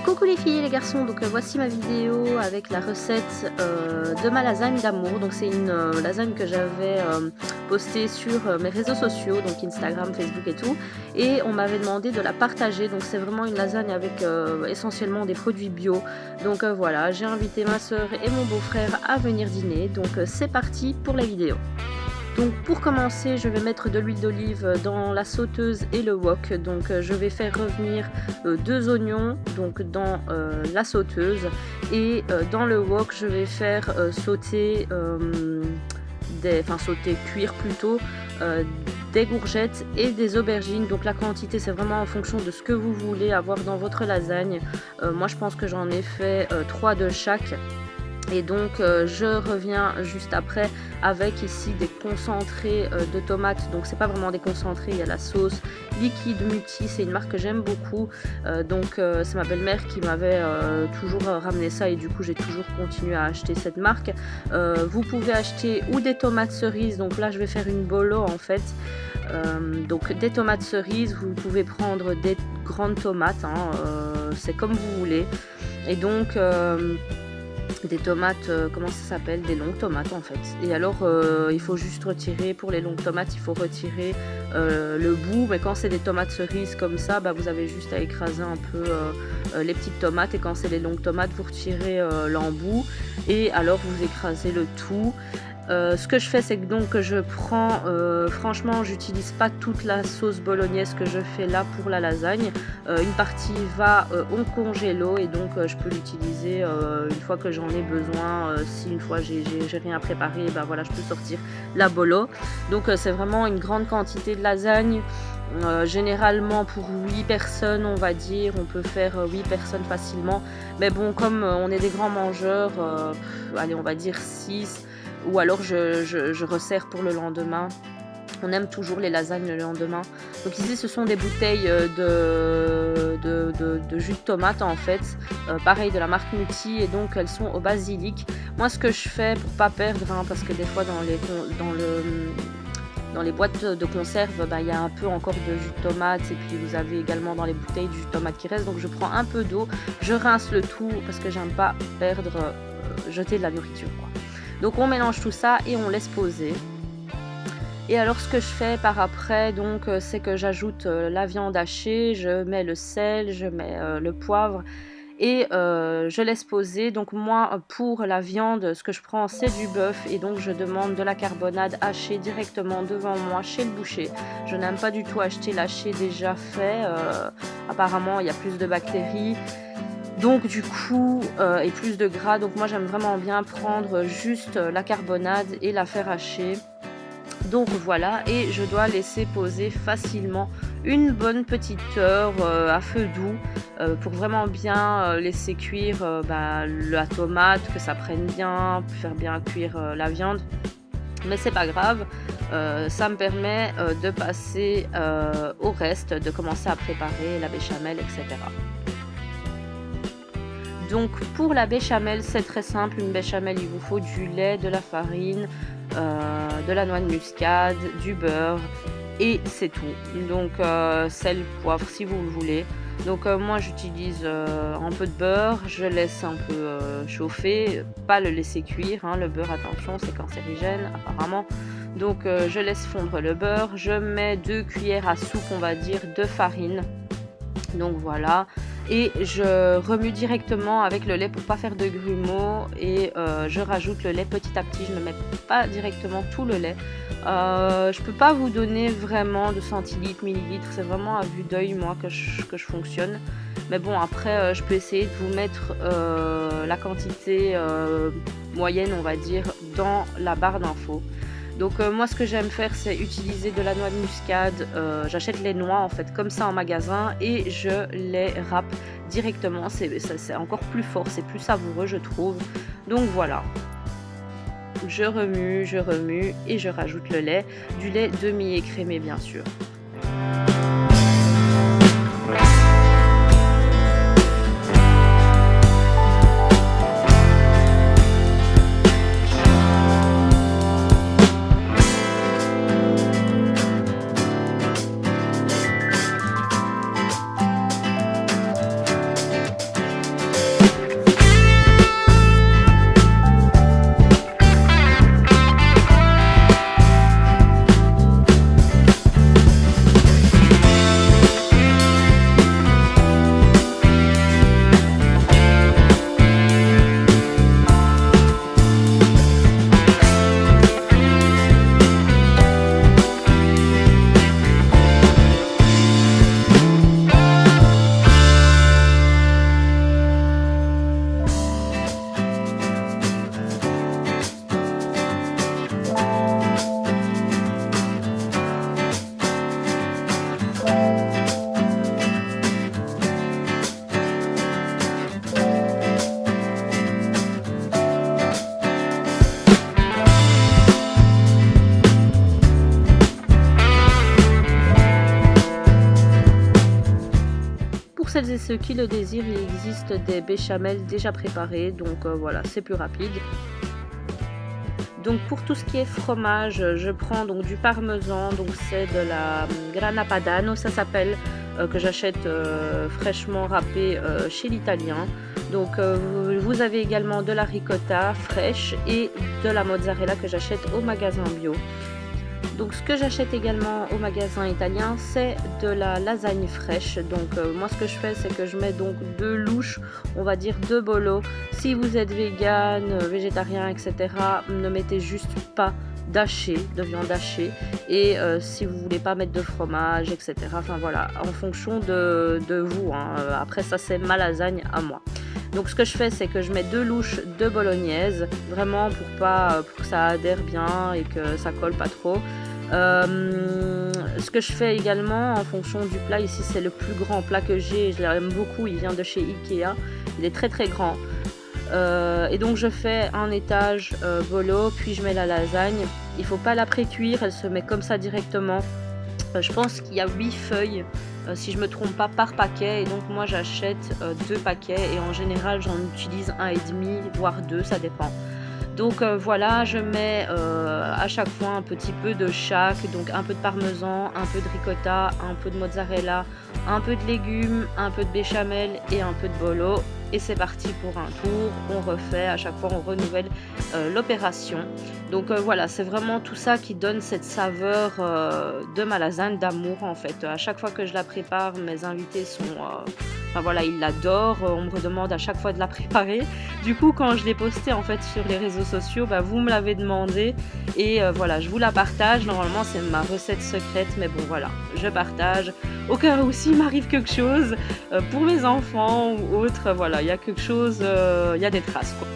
Coucou les filles et les garçons, donc voici ma vidéo avec la recette de ma lasagne d'amour. Donc c'est une lasagne que j'avais postée sur mes réseaux sociaux, donc Instagram, Facebook et tout. Et on m'avait demandé de la partager, donc c'est vraiment une lasagne avec essentiellement des produits bio. Donc voilà, j'ai invité ma soeur et mon beau-frère à venir dîner, donc c'est parti pour la vidéo. Donc pour commencer, je vais mettre de l'huile d'olive dans la sauteuse et le wok. Donc je vais faire revenir 2 oignons donc dans la sauteuse et dans le wok je vais faire sauter, cuire plutôt des courgettes et des aubergines. Donc la quantité c'est vraiment en fonction de ce que vous voulez avoir dans votre lasagne. Moi je pense que j'en ai fait 3 de chaque. Et donc je reviens juste après avec ici des concentrés de tomates. Donc c'est pas vraiment des concentrés, il y a la sauce liquide Mutti, c'est une marque que j'aime beaucoup. C'est ma belle-mère qui m'avait toujours ramené ça et du coup j'ai toujours continué à acheter cette marque. Vous pouvez acheter ou des tomates cerises, donc là je vais faire une bolo en fait. Donc des tomates cerises, vous pouvez prendre des grandes tomates, c'est comme vous voulez. Et donc des tomates, comment ça s'appelle, des longues tomates en fait. Et alors il faut juste retirer, pour les longues tomates il faut retirer le bout, mais quand c'est des tomates cerises comme ça, vous avez juste à écraser un peu les petites tomates, et quand c'est les longues tomates vous retirez l'embout et alors vous écrasez le tout. Ce que je fais c'est que donc je prends, franchement j'utilise pas toute la sauce bolognaise que je fais là pour la lasagne. Une partie va au congélo et donc je peux l'utiliser une fois que j'en ai besoin. Si une fois j'ai rien préparé, voilà, je peux sortir la bolo. Donc c'est vraiment une grande quantité de lasagne. Généralement pour 8 personnes on va dire, on peut faire 8 personnes facilement. Mais bon, comme on est des grands mangeurs, allez on va dire 6. Ou alors je resserre pour le lendemain. On aime toujours les lasagnes le lendemain. Donc ici ce sont des bouteilles de jus de tomate en fait. Pareil de la marque Mutti, et donc elles sont au basilic. Moi ce que je fais pour pas perdre, parce que des fois dans les boîtes de conserve, il y a un peu encore de jus de tomate, et puis vous avez également dans les bouteilles du jus de tomate qui reste. Donc je prends un peu d'eau, je rince le tout parce que j'aime pas perdre, jeter de la nourriture quoi. Donc on mélange tout ça et on laisse poser. Et alors ce que je fais par après, donc c'est que j'ajoute la viande hachée, je mets le sel, je mets le poivre et je laisse poser. Donc moi pour la viande, ce que je prends c'est du bœuf, et donc je demande de la carbonade hachée directement devant moi chez le boucher. Je n'aime pas du tout acheter l'haché déjà fait, apparemment il y a plus de bactéries. Donc du coup, et plus de gras, donc moi j'aime vraiment bien prendre juste la carbonade et la faire hacher. Donc voilà, et je dois laisser poser facilement une bonne petite heure à feu doux pour vraiment bien laisser cuire la tomate, que ça prenne bien, faire bien cuire la viande. Mais c'est pas grave, ça me permet de passer au reste, de commencer à préparer la béchamel, etc. Donc pour la béchamel c'est très simple. Une béchamel il vous faut du lait, de la farine, de la noix de muscade, du beurre et c'est tout. Donc sel, poivre si vous le voulez. Donc moi j'utilise un peu de beurre, je laisse un peu chauffer, pas le laisser cuire, le beurre attention c'est cancérigène apparemment. Donc je laisse fondre le beurre, je mets 2 cuillères à soupe on va dire de farine. Donc voilà, et je remue directement avec le lait pour pas faire de grumeaux, et je rajoute le lait petit à petit, je ne mets pas directement tout le lait. Je peux pas vous donner vraiment de centilitres, millilitres, c'est vraiment à vue d'œil moi que je fonctionne. Mais bon après je peux essayer de vous mettre la quantité moyenne on va dire dans la barre d'infos. Donc moi ce que j'aime faire c'est utiliser de la noix de muscade, j'achète les noix en fait comme ça en magasin et je les râpe directement, c'est encore plus fort, c'est plus savoureux je trouve. Donc voilà, je remue et je rajoute le lait, du lait demi-écrémé bien sûr. celles et ceux qui le désirent, il existe des béchamels déjà préparés, donc voilà, c'est plus rapide. Donc pour tout ce qui est fromage, je prends donc du parmesan, donc c'est de la grana padano, ça s'appelle, que j'achète fraîchement râpé chez l'italien. Donc vous avez également de la ricotta fraîche et de la mozzarella que j'achète au magasin bio. Donc ce que j'achète également au magasin italien, c'est de la lasagne fraîche. Donc moi ce que je fais, c'est que je mets donc 2 louches, on va dire 2 bolos. Si vous êtes vegan, végétarien, etc., ne mettez juste pas de viande hachée. Et si vous voulez pas mettre de fromage, etc., enfin voilà, en fonction de vous, hein. Après ça, c'est ma lasagne à moi. Donc ce que je fais, c'est que je mets 2 louches de bolognaise, vraiment pour que ça adhère bien et que ça colle pas trop. Ce que je fais également en fonction du plat, ici c'est le plus grand plat que j'ai, je l'aime beaucoup, il vient de chez Ikea, il est très très grand. Et donc je fais un étage bolo, puis je mets la lasagne. Il faut pas la pré-cuire, elle se met comme ça directement. Je pense qu'il y a 8 feuilles, si je me trompe pas, par paquet, et donc moi j'achète 2 paquets et en général j'en utilise 1,5 voire 2, ça dépend. Donc voilà, je mets à chaque fois un petit peu de chaque, donc un peu de parmesan, un peu de ricotta, un peu de mozzarella, un peu de légumes, un peu de béchamel et un peu de bolo. Et c'est parti pour un tour, on refait, à chaque fois on renouvelle l'opération. Donc voilà, c'est vraiment tout ça qui donne cette saveur de ma lasagne d'amour en fait. À chaque fois que je la prépare, mes invités sont... Enfin voilà, ils l'adorent, on me redemande à chaque fois de la préparer. Du coup, quand je l'ai postée en fait sur les réseaux sociaux, vous me l'avez demandé et voilà, je vous la partage. Normalement, c'est ma recette secrète, mais bon voilà, je partage. Au cas où s'il m'arrive quelque chose, pour mes enfants ou autres, voilà, il y a quelque chose, il y a des traces quoi.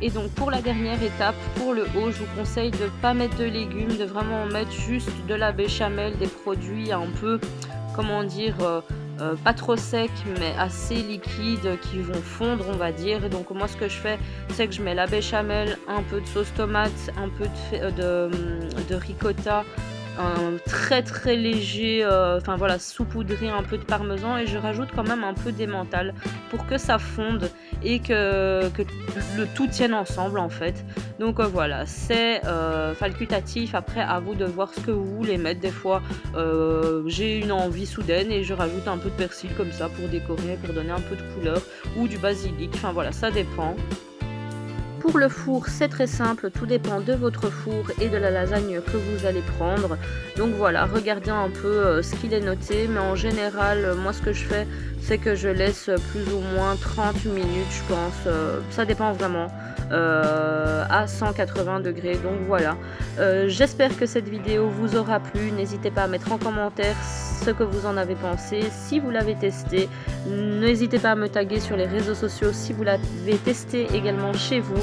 Et donc pour la dernière étape, pour le haut, je vous conseille de ne pas mettre de légumes, de vraiment mettre juste de la béchamel, des produits un peu, comment dire, pas trop secs mais assez liquides qui vont fondre on va dire. Et donc moi ce que je fais, c'est que je mets la béchamel, un peu de sauce tomate, un peu de ricotta, un très très léger, enfin voilà, saupoudré, un peu de parmesan, et je rajoute quand même un peu d'emmental pour que ça fonde et que le tout tienne ensemble en fait. Donc voilà, c'est facultatif, après à vous de voir ce que vous voulez mettre. Des fois j'ai une envie soudaine et je rajoute un peu de persil comme ça pour décorer, pour donner un peu de couleur, ou du basilic, enfin voilà, ça dépend. Pour le four, c'est très simple, tout dépend de votre four et de la lasagne que vous allez prendre. Donc voilà, regardez un peu ce qu'il est noté, mais en général, moi ce que je fais, c'est que je laisse plus ou moins 30 minutes, je pense, ça dépend vraiment, à 180 degrés. Donc voilà, j'espère que cette vidéo vous aura plu. N'hésitez pas à mettre en commentaire ce que vous en avez pensé, si vous l'avez testé. N'hésitez pas à me taguer sur les réseaux sociaux si vous l'avez testé également chez vous.